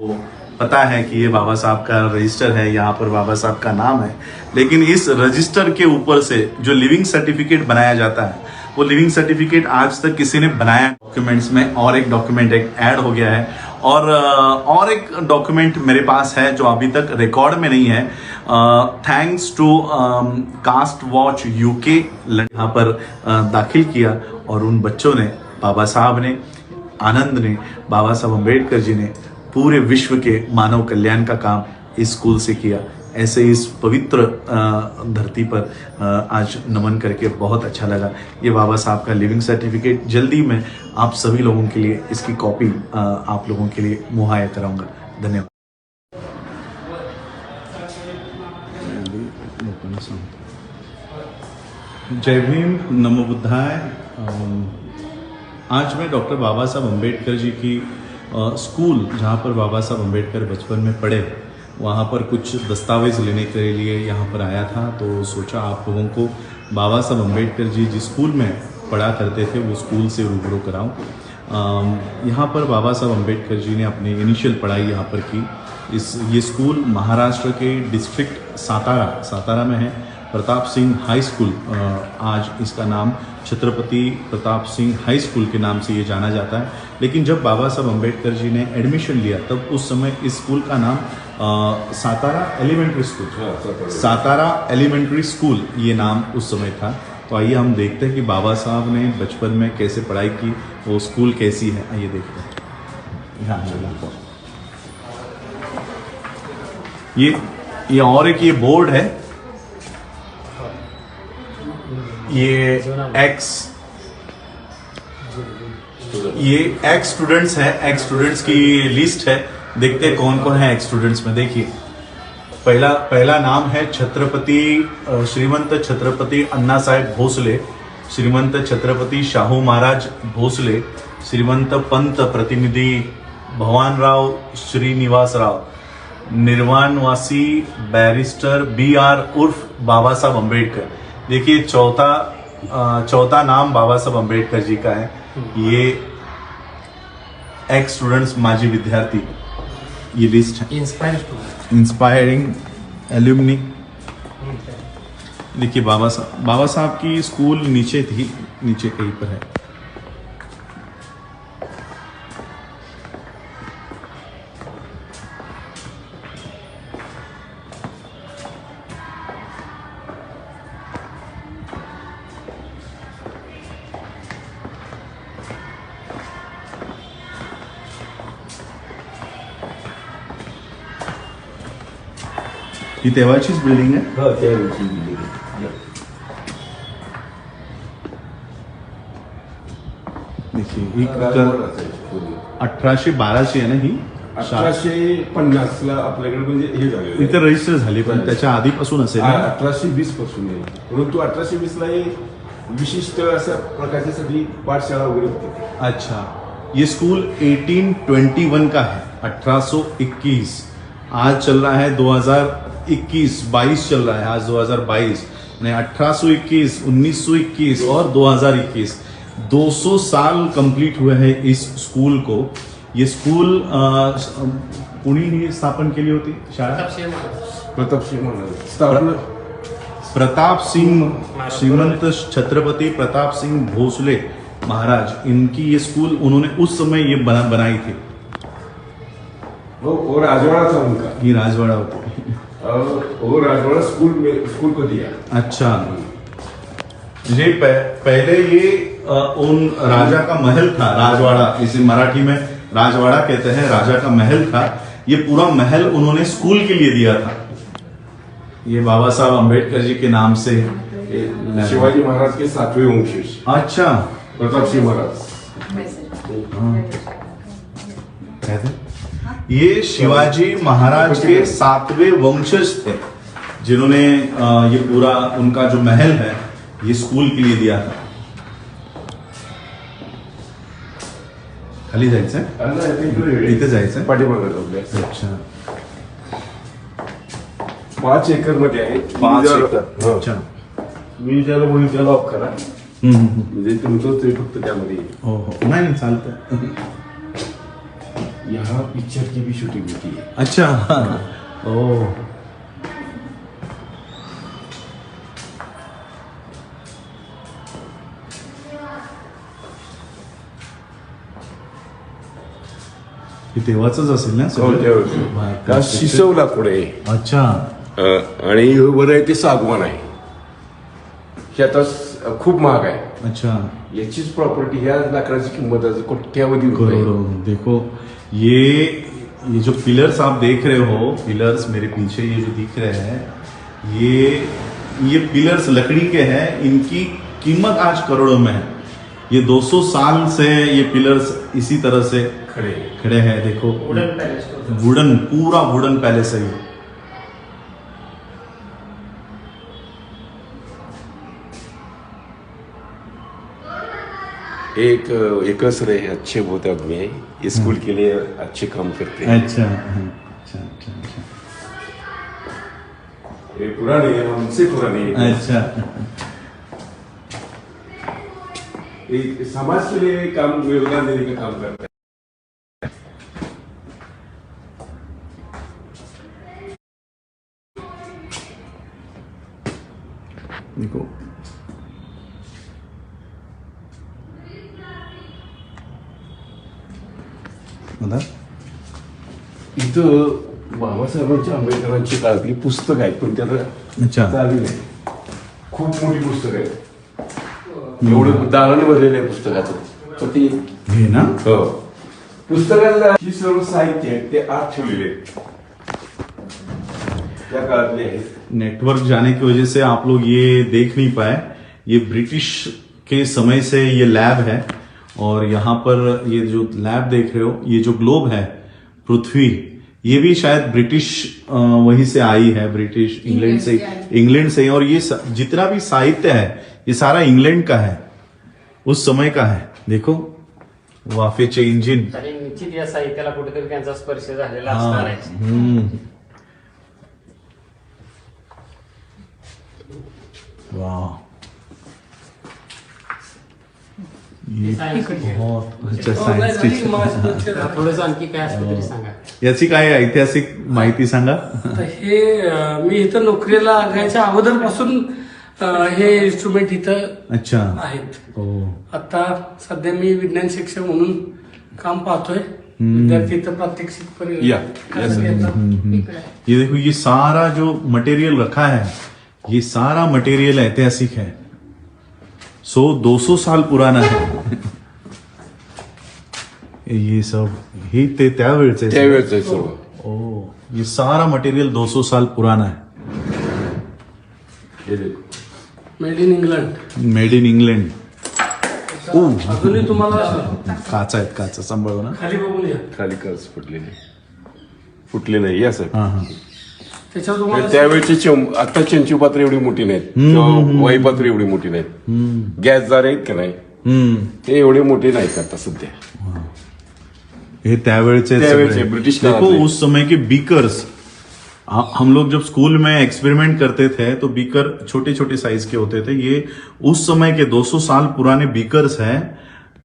को पता है कि ये बाबा साहब का रजिस्टर है, यहाँ पर बाबा साहब का नाम है, लेकिन इस रजिस्टर के ऊपर से जो लिविंग सर्टिफिकेट बनाया जाता है वो लिविंग सर्टिफिकेट आज तक किसी ने बनाया डॉक्यूमेंट्स में, और एक डॉक्यूमेंट एक ऐड हो गया है और एक डॉक्यूमेंट मेरे पास है जो अभी तक रिकॉर्ड में नहीं है। Thanks to cast watch UK यहाँ पर दाखिल किया और उन बच्चों ने, बाबा साहब ने, आनंद ने, बाबा साहब अम्बेडकर जी ने पूरे विश्व के मानव कल्याण का काम इस स्कूल से किया। ऐसे इस पवित्र धरती पर आज नमन करके बहुत अच्छा लगा। ये बाबा साहब का लिविंग सर्टिफिकेट जल्दी मैं आप सभी लोगों के लिए इसकी कॉपी आप लोगों के लिए मुहैया कराऊंगा। धन्यवाद। जय भीम, नमो बुद्धाय। आज मैं डॉक्टर बाबा साहब अम्बेडकर जी की स्कूल जहाँ पर बाबा साहब अम्बेडकर बचपन में पढ़े वहाँ पर कुछ दस्तावेज लेने के लिए यहाँ पर आया था। तो सोचा आप लोगों को बाबा साहब अम्बेडकर जी जिस स्कूल में पढ़ा करते थे वो स्कूल से रूबरू कराऊँ। यहाँ पर बाबा साहब अम्बेडकर जी ने अपनी इनिशियल पढ़ाई यहाँ पर की। ये स्कूल महाराष्ट्र के डिस्ट्रिक्ट सातारा में है। प्रताप सिंह हाई स्कूल, आज इसका नाम छत्रपति प्रताप सिंह हाई स्कूल के नाम से ये जाना जाता है। लेकिन जब बाबा साहब अम्बेडकर जी ने एडमिशन लिया तब उस समय इस स्कूल का नाम सातारा एलिमेंट्री स्कूल ये नाम उस समय था। तो आइए हम देखते हैं कि बाबा साहब ने बचपन में कैसे पढ़ाई की, वो स्कूल कैसी है, आइए देखते हैं। ये और एक ये बोर्ड है, ये एक्स स्टूडेंट्स है, एक्स स्टूडेंट्स की लिस्ट है। देखते हैं कौन कौन है एक्स स्टूडेंट्स में। देखिए पहला नाम है श्रीमंत छत्रपति अन्ना साहेब भोसले, श्रीमंत छत्रपति शाहू महाराज भोसले, श्रीमंत पंत प्रतिनिधि भवानराव श्रीनिवास राव, निर्वाणवासी बैरिस्टर BR उर्फ बाबा साहब अम्बेडकर। देखिए चौथा नाम बाबा साहब अम्बेडकर जी का है। ये एक्स स्टूडेंट्स माजी विद्यार्थी, ये लिस्ट है। Inspiring alumni. देखिए बाबा साहब की स्कूल नीचे कहीं पर है। ही तेव्हाचीच बिल्डिंग आहे? हो, त्यावेळची बिल्डिंग आहे. देखिए ही 1812 आहे ना ही? 1850 ला आपल्याकडे म्हणजे हे झाले, इथे रजिस्टर झाली, पण त्याच्या आधीपासून असेल. 1820 पासून आहे. परंतु 1820 ला हे विशिष्ट अशा प्रकारची पाठशाळा वगैरे होती. अच्छा, ये स्कूल 1821 का है, 1821. आज चल रहा है 2021 चल रहा है, आज 2022 ने 1821, 1921 और 2021 200 साल कंप्लीट हुए हैं इस स्कूल को। ये स्कूल कुणी ही स्थापन केली होती शाळा? प्रताप सिंह श्रीमंत छत्रपति प्रताप सिंह भोसले महाराज, इनकी ये स्कूल उन्होंने उस समय ये बनाई थी। वो राजवाड़ा था उनका। ये राजवाड़ा होता है। वो राजवाड़ा स्कूल को दिया। अच्छा, ये पहले ये उन राजा का महल था, राजवाड़ा, इसे मराठी में राजवाड़ा कहते हैं, राजा का महल था। ये पूरा महल उन्होंने स्कूल के लिए दिया था। ये बाबा साहब अम्बेडकर जी के नाम से शिवाजी महाराज के 7वें वंशज। अच्छा, प्रताप सिंह महाराज। ये शिवाजी महाराज के 7वें वंशज थे जिन्होंने ये पूरा उनका जो महल है ये स्कूल के लिए दिया था। खाली जायचंय, इथे जायचंय पाठीमागे. अच्छा, 5 एकर मध्ये आहे. 5 एकर. अच्छा, मी ज्याला बोलू त्याला ऑफ करा, म्हणजे तुमचं ते फक्त त्यामध्ये. हो, नाही चालतंय. यहाँ पिक्चर की भी शूटिंग होती है। अच्छा ओ हे तेव्हाच असेल ना सगळं? का शिसव लाकूड आहे. अच्छा आणि वर आहे ते सागवान आहे. हे आता खूप महाग आहे. अच्छा याचीच प्रॉपर्टी, ह्या लाकडाची किंमत आज कोट्यावधी रुपये. करोड़ों. देखो ये जो पिलर्स आप देख रहे हो, पिलर्स मेरे पीछे ये जो दिख रहे हैं, ये पिलर्स लकड़ी के हैं. इनकी कीमत आज करोड़ों में है. ये 200 साल से ये पिलर्स इसी तरह से खड़े हैं. देखो वुडन, पूरा वुडन पैलेस है ये. एक असर है, अच्छे बहुत आदमी है, स्कूल के लिए अच्छे काम करते हैं. अच्छा अच्छा अच्छा अच्छा ये पुराने हैं, हमसे पुराने हैं. अच्छा एक समाज के लिए काम, योगदान देने का काम करता है. देखो बता. इथं बाबासाहेबांच्या, आंबेडकरांची काळातली पुस्तक आहेत, पण त्याला अच्छा चालू नाही. खूप मोठी पुस्तक आहे. एवढं दालन भरलेलं आहे पुस्तकाचं. तर ती हे ना हो, पुस्तकाला ही सर्व साहित्य आहे ते आत ठेवलेले आहेत, त्या काळातले आहेत. नेटवर्क जाने की वजह से आप लोग ये देख नहीं पाए. ये ब्रिटिश के समय से ये लैब है. और यहाँ पर ये जो लैब देख रहे हो, ये जो ग्लोब है पृथ्वी, ये भी शायद ब्रिटिश वहीं से आई है, ब्रिटिश इंग्लैंड से. और ये जितना भी साहित्य है ये सारा इंग्लैंड का है, उस समय का है. देखो वाफेचे इंजिन. आणि निश्चित या साहित्याला कुठेतरी त्यांचा स्पर्श झालेला असणार आहे. वाह, ये बहुत अच्छा सायन्स टीचर. थोडंच आणखी काय असतं तरी सांगा. याची काय ऐतिहासिक माहिती सांगा. तर हे मी इथं नोकरीला लागायच्या अगोदरपासून हे इन्स्ट्रुमेंट इथं अच्छा आहेत. ओ आता सध्या मी विज्ञान शिक्षक म्हणून काम पाहतोय. विद्यार्थी इथं प्रात्यक्षिकपणे या, करायला येतात. ये देखो, ये सारा जो मटेरियल रखा है, ये सारा मटेरियल ऐतिहासिक है. 200 साल पुराना है. ये सब हे ते त्यावेळचे त्यावेळेचं आहे सर्व. ओ, ये सारा मटेरियल 200 साल पुराना है. हे देखो. Made in England. Made in England. ओ अजूनही तुम्हाला काचा आहेत, काचा सांभाळू ना. खाली बघून या. खाली कर्ज फुटले नाही या साहेब. हा हा. त्याच्यावर तुम्हाला त्यावेळेचे आता चंचू पात्र एवढी मोठी नाहीत, किंवा वाई पात्र एवढी मोठी नाहीत. गॅसदार आहेत का नाही, ते एवढे मोठे नाहीत आता सध्या. ये त्यावेळचे त्यावेळचे ब्रिटिश देखो काळातले. उस समय के बीकर्स. हम लोग जब स्कूल में एक्सपेरिमेंट करते थे तो बीकर छोटे छोटे साइज के होते थे. ये उस समय के 200 साल पुराने बीकर्स हैं.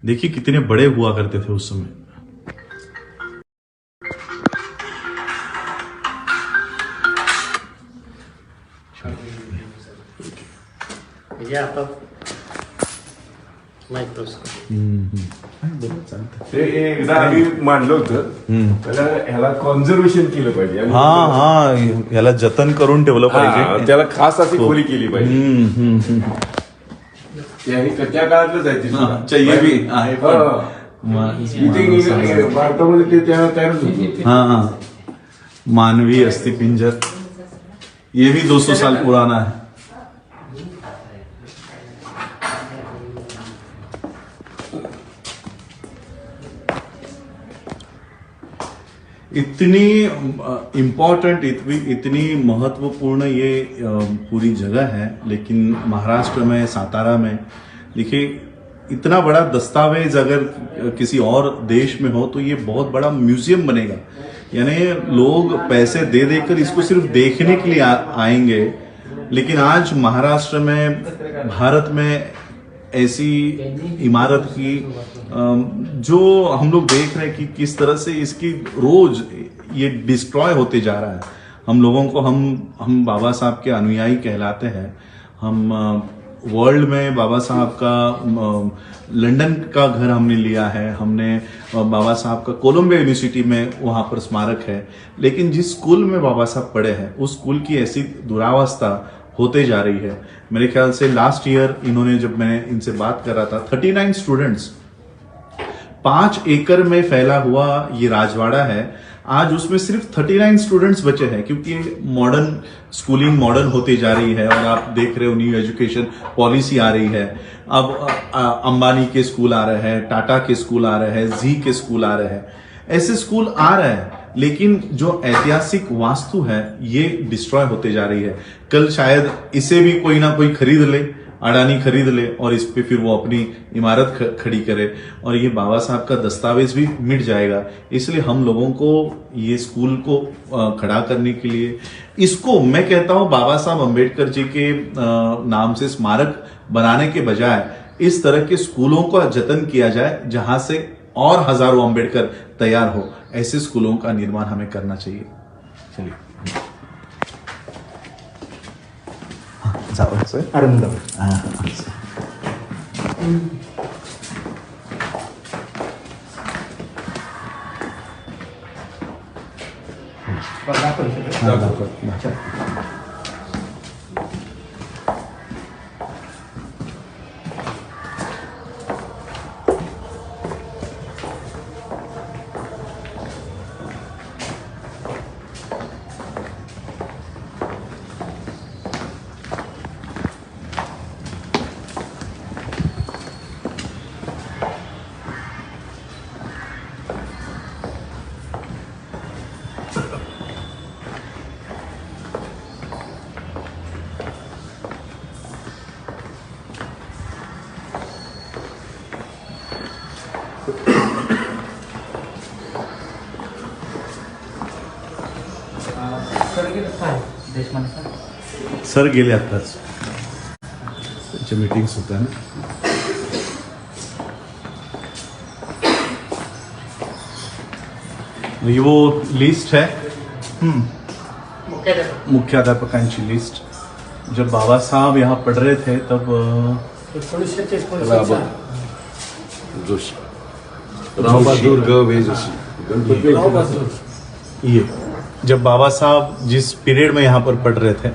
देखिए कितने बड़े हुआ करते थे उस समय. म्हणजे आता मायक्रोस्कोप. ते एकदा आम्ही मांडलं होतं, त्याला ह्याला कॉन्झर्वेशन केलं पाहिजे. आणि हा हा, याला जतन करून ठेवलं हा, पाहिजे. त्याला खास अशी खोली केली पाहिजे. त्या काळातलं जायची अच्छा, ये भी आहे पण. इथे भारतामध्ये ते त्या तयारच होतं. हाँ हाँ, मानवी अस्थिपिंजर. ये भी 200 साल पुराना है. इतनी इम्पोर्टेंट, इतनी महत्वपूर्ण ये पूरी जगह है. लेकिन महाराष्ट्र में, सातारा में देखिए, इतना बड़ा दस्तावेज अगर किसी और देश में हो तो ये बहुत बड़ा म्यूजियम बनेगा. यानी लोग पैसे दे देकर इसको सिर्फ देखने के लिए आएंगे. लेकिन आज महाराष्ट्र में, भारत में ऐसी इमारत की जो हम लोग देख रहे हैं कि किस तरह से इसकी रोज ये डिस्ट्रॉय होते जा रहा है। हम लोगों को हम बाबा साहब के अनुयायी कहलाते हैं। हम वर्ल्ड में बाबा साहब का लंदन का घर हमने लिया है, हमने बाबा साहब का कोलंबिया यूनिवर्सिटी में वहाँ पर स्मारक है, लेकिन जिस स्कूल में बाबा साहब पढ़े हैं उस स्कूल की ऐसी दुरावस्था होते जा रही है। मेरे ख्याल से लास्ट ईयर इन्होंने, जब मैं इनसे बात कर रहा था, 39 स्टूडेंट्स, 5 एकड़ में फैला हुआ ये राजवाड़ा है, आज उसमें सिर्फ 39 स्टूडेंट्स बचे हैं, क्योंकि मॉडर्न स्कूलिंग मॉडर्न होती जा रही है और आप देख रहे हो न्यू एजुकेशन पॉलिसी आ रही है। अब अंबानी के स्कूल आ रहे हैं, टाटा के स्कूल आ रहे हैं, जी के स्कूल आ रहे हैं, ऐसे स्कूल आ रहे हैं, लेकिन जो ऐतिहासिक वास्तु है ये डिस्ट्रॉय होते जा रही है। कल शायद इसे भी कोई ना कोई खरीद ले, अडानी खरीद ले और इस पे फिर वो अपनी इमारत खड़ी करे और ये बाबा साहब का दस्तावेज भी मिट जाएगा। इसलिए हम लोगों को ये स्कूल को खड़ा करने के लिए, इसको मैं कहता हूं बाबा साहब अंबेडकर जी के नाम से स्मारक बनाने के बजाय इस तरह के स्कूलों का जतन किया जाए जहां से और हजारों अंबेडकर तैयार हो। ऐसे स्कूलों का निर्माण हमें करना चाहिए। चलिए आरंभ सर गेले आताच, त्यांच्या मीटिंग्स होत्या ना। ये वो लिस्ट है मुख्याध्यापकांची लिस्ट। जब बाबा साहब यहाँ पढ़ रहे थे तब 1939 जोशी, रावबहादुर गवे जोशी, ये जब बाबा साहब जिस पीरियड में यहाँ पर पढ़ रहे थे,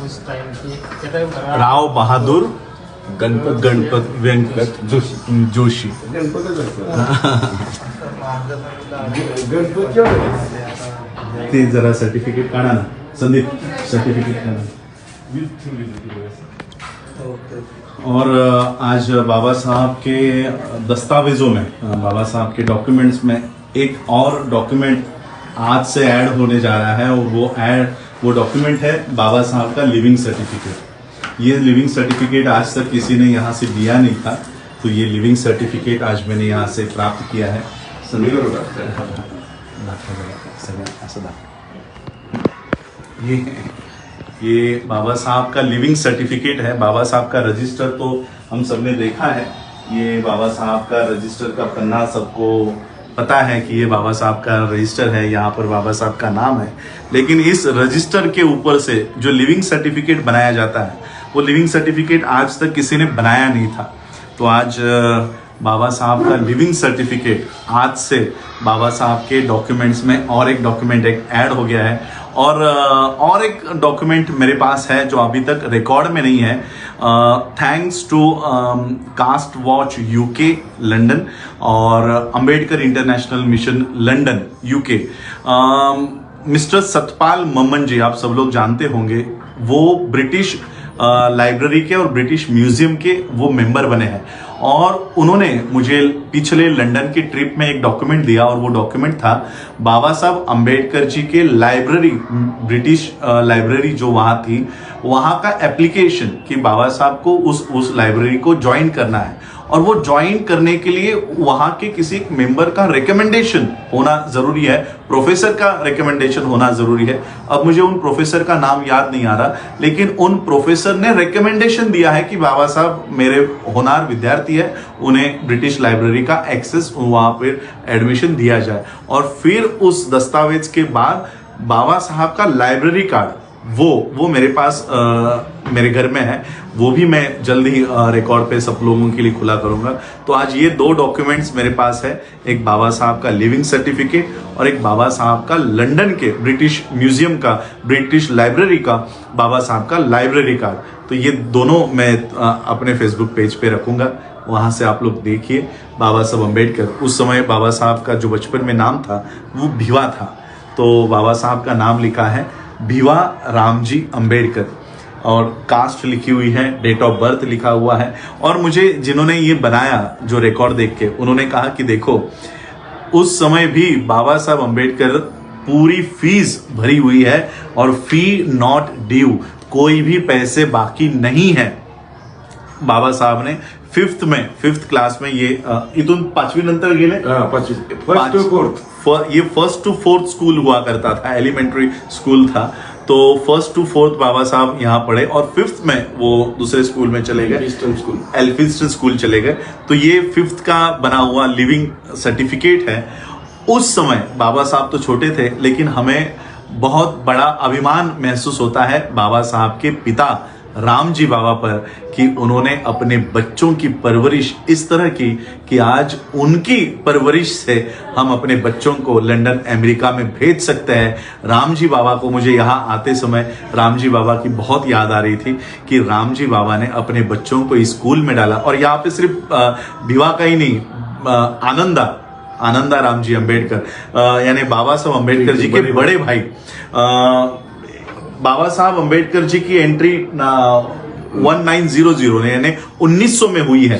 उस टाइम की राव बहादुर गणपत वेंकट जोशी। ते जरा सर्टिफिकेट काढा ना संदीप, सर्टिफिकेट काढा। और आज बाबा साहब के दस्तावेजों में, बाबा साहब के डॉक्यूमेंट्स में एक और डॉक्यूमेंट आज से ऐड होने जा रहा है और वो डॉक्यूमेंट है बाबा साहब का लिविंग सर्टिफिकेट। ये लिविंग सर्टिफिकेट आज तक किसी ने यहाँ से दिया नहीं था, तो ये लिविंग सर्टिफिकेट आज मैंने यहाँ से प्राप्त किया है। ये बाबा साहब का लिविंग सर्टिफिकेट है। बाबा साहब का रजिस्टर तो हम सबने देखा है, ये बाबा साहब का रजिस्टर का पन्ना सबको पता है कि ये बाबा साहब का रजिस्टर है, यहाँ पर बाबा साहब का नाम है। लेकिन इस रजिस्टर के ऊपर से जो लिविंग सर्टिफिकेट बनाया जाता है, वो लिविंग सर्टिफिकेट आज तक किसी ने बनाया नहीं था। तो आज बाबा साहब का लिविंग सर्टिफिकेट आज से बाबा साहब के डॉक्यूमेंट्स में और एक डॉक्यूमेंट ऐड हो गया है। और एक डॉक्यूमेंट मेरे पास है जो अभी तक रिकॉर्ड में नहीं है। Thanks to cast watch UK London और Ambedkar international mission London UK, mister Satpal Mamman ji, आप सब लोग जानते होंगे, वो ब्रिटिश लाइब्रेरी के और ब्रिटिश म्यूजियम के वो मेंबर बने हैं और उन्होंने मुझे पिछले लंदन की ट्रिप में एक डॉक्यूमेंट दिया और वो डॉक्यूमेंट था बाबा साहब अंबेडकर जी के लाइब्रेरी, ब्रिटिश लाइब्रेरी जो वहाँ थी, वहाँ का एप्लीकेशन कि बाबा साहब को उस लाइब्रेरी को ज्वाइन करना है। और वो ज्वाइन करने के लिए वहां के किसी एक मेंबर का रिकमेंडेशन होना जरूरी है, प्रोफेसर का रिकमेंडेशन होना जरूरी है। अब मुझे उन प्रोफेसर का नाम याद नहीं आ रहा, लेकिन उन प्रोफेसर ने रिकमेंडेशन दिया है कि बाबा साहब मेरे होनहार विद्यार्थी है, उन्हें ब्रिटिश लाइब्रेरी का एक्सेस वहां पर एडमिशन दिया जाए। और फिर उस दस्तावेज के बाद बाबा साहब का लाइब्रेरी कार्ड वो मेरे पास मेरे घर में है, वो भी मैं जल्द ही रिकॉर्ड पे सब लोगों के लिए खुला करूंगा। तो आज ये 2 डॉक्यूमेंट्स मेरे पास है, एक बाबा साहब का लिविंग सर्टिफिकेट और एक बाबा साहब का लंदन के ब्रिटिश म्यूजियम का, ब्रिटिश लाइब्रेरी का बाबा साहब का लाइब्रेरी कार्ड। तो ये दोनों मैं अपने फेसबुक पेज पे रखूंगा, वहां से आप लोग देखिए। बाबा साहब अम्बेडकर, उस समय बाबा साहब का जो बचपन में नाम था वो भिवा था, तो बाबा साहब का नाम लिखा है भिवा रामजी अंबेडकर, और कास्ट लिखी हुई है, डेट ऑफ बर्थ लिखा हुआ है। और मुझे जिन्होंने ये बनाया, जो रिकॉर्ड देख के, उन्होंने कहा कि देखो उस समय भी बाबा साहब अंबेडकर पूरी फीस भरी हुई है और फी नॉट ड्यू, कोई भी पैसे बाकी नहीं है। बाबा साहब ने फिफ्थ क्लास में ये इथून 5वी नंतर गेले, फर्स्ट टू फोर्थ ये 1st to 4th स्कूल हुआ करता था, एलिमेंट्री स्कूल था। तो 1st to 4th बाबा साहब यहाँ पढ़े और 5th में वो दूसरे स्कूल में चले गए, एल्फिंस्टन स्कूल चले गए। तो ये 5th का बना हुआ लिविंग सर्टिफिकेट है। उस समय बाबा साहब तो छोटे थे, लेकिन हमें बहुत बड़ा अभिमान महसूस होता है बाबा साहब के पिता रामजी बाबा पर, कि उन्होंने अपने बच्चों की परवरिश इस तरह की कि आज उनकी परवरिश से हम अपने बच्चों को लंदन अमेरिका में भेज सकते हैं। रामजी बाबा को, मुझे यहाँ आते समय रामजी बाबा की बहुत याद आ रही थी कि रामजी बाबा ने अपने बच्चों को स्कूल में डाला। और यहाँ पे सिर्फ भिवा का ही नहीं, आनंदा रामजी अंबेडकर यानी बाबा साहब अंबेडकर जी के बड़े भाई, बाबा साहब अंबेडकर जी की एंट्री 1900 यानी 1900 में हुई है,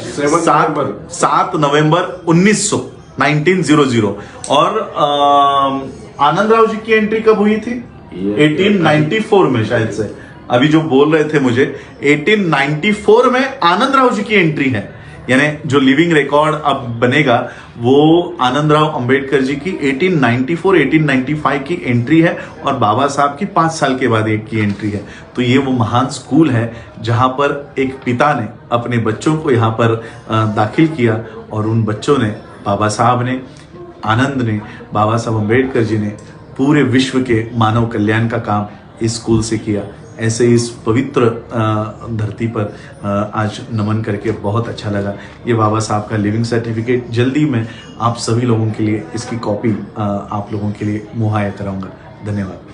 7 नवंबर 1900 और आनंदराव जी की एंट्री कब हुई थी? 1894 में शायद से, अभी जो बोल रहे थे मुझे 1894 में आनंदराव जी की एंट्री है। यानी जो लिविंग रिकॉर्ड अब बनेगा वो आनंदराव अंबेडकर जी की 1894-1895 की एंट्री है और बाबा साहब की 5 साल के बाद एक की एंट्री है। तो ये वो महान स्कूल है जहां पर एक पिता ने अपने बच्चों को यहाँ पर दाखिल किया और उन बच्चों ने, बाबा साहब ने, आनंद ने, बाबा साहब अंबेडकर जी ने पूरे विश्व के मानव कल्याण का काम इस स्कूल से किया। ऐसे इस पवित्र धरती पर आज नमन करके बहुत अच्छा लगा। ये बाबा साहब का लिविंग सर्टिफिकेट जल्दी मैं आप सभी लोगों के लिए इसकी कॉपी आप लोगों के लिए मुहैया कराऊंगा। धन्यवाद।